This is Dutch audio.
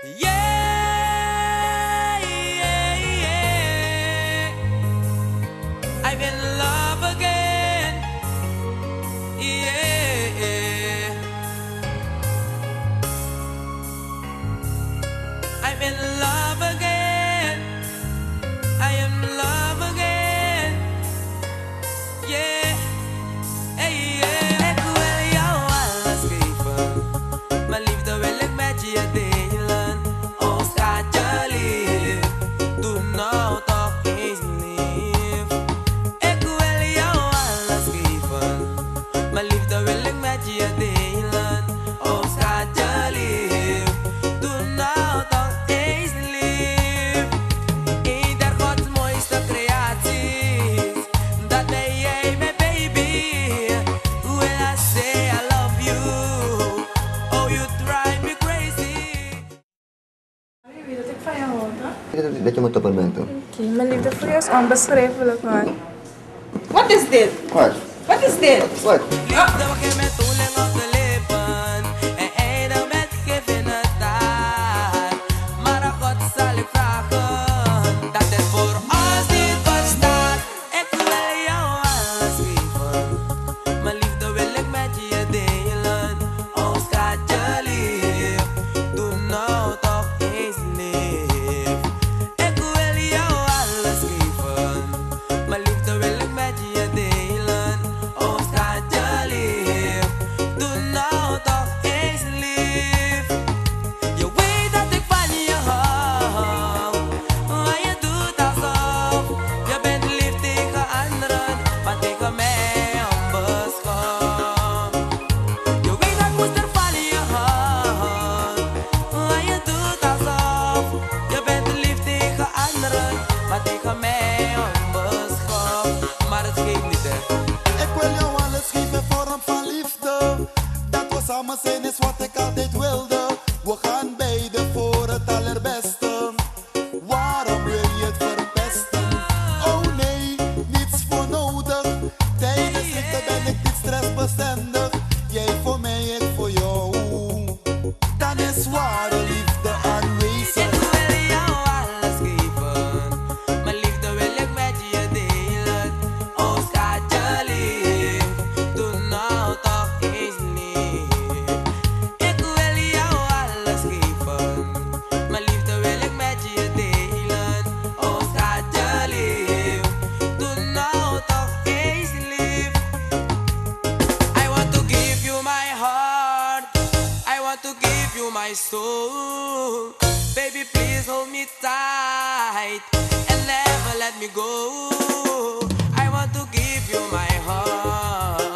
Yeah, yeah, yeah. I'm in love again. Yeah. I'm in love again. I am in love again. Yeah. Hey, yeah. Ik wil jou alles geven. Mijn liefde wil ik met je delen. Oh, schatje lief. Doe nou toch eens lief. Ik wil jou alles geven. Mijn liefde wil ik met je delen. Oh, schatje lief. Doe nou toch eens lief. Een der Gods mooiste creaties. Dat ben jij, mijn baby. When I say I love you, oh, you drive me crazy. Je weet dat ik van je hou, hè? Dat je moet op een moment doen. Oké, mijn liefde voor jou is onbeschrijfelijk, man. What is this? Wat? What is this? Wat? Liefde begint met toeling op de lippen en eindigt met gif in het taart. Maar aan God zal ik vragen dat het voor ons niet bestaat. Ik wil jou alles geven. Mijn liefde wil ik met je delen. Oh, schatje lief. Doe nou toch eens lief. Ik wil jou alles geven. Mijn liefde wil ik met je delen. Oh, schatje lief. Doe nou toch eens lief. Je weet dat ik van je hou. Maar je doet alsof je bent lief tegen anderen, maar tegen mij onbeschoft. Je weet dat ik moest er van je houden. Maar je doet alsof je bent lief tegen anderen, maar tegen mij onbeschoft. Maar het geeft niet, hè. Ik wil jou alles geven in vorm van liefde. Dat we samen zijn is wat ik altijd wilde. We gaan beide voor het allerbeste. Waarom wil je het verpesten? Oh nee, niets voor nodig. Tijdens liefde ben ik niet stressbestendig. Jij voor mij, ik voor jou. Dan is ware liefde aanwezig. Ik wil jou alles geven. Mijn liefde wil ik met je delen. Oh, schatje lief. Doe nou toch eens lief. Ik wil jou alles geven. Mijn liefde wil ik met je delen. Oh, schatje lief. Doe nou toch eens lief. I want to give you my heart. I want to give you my soul. Baby, please hold me tight and never let me go. I want to give you my heart.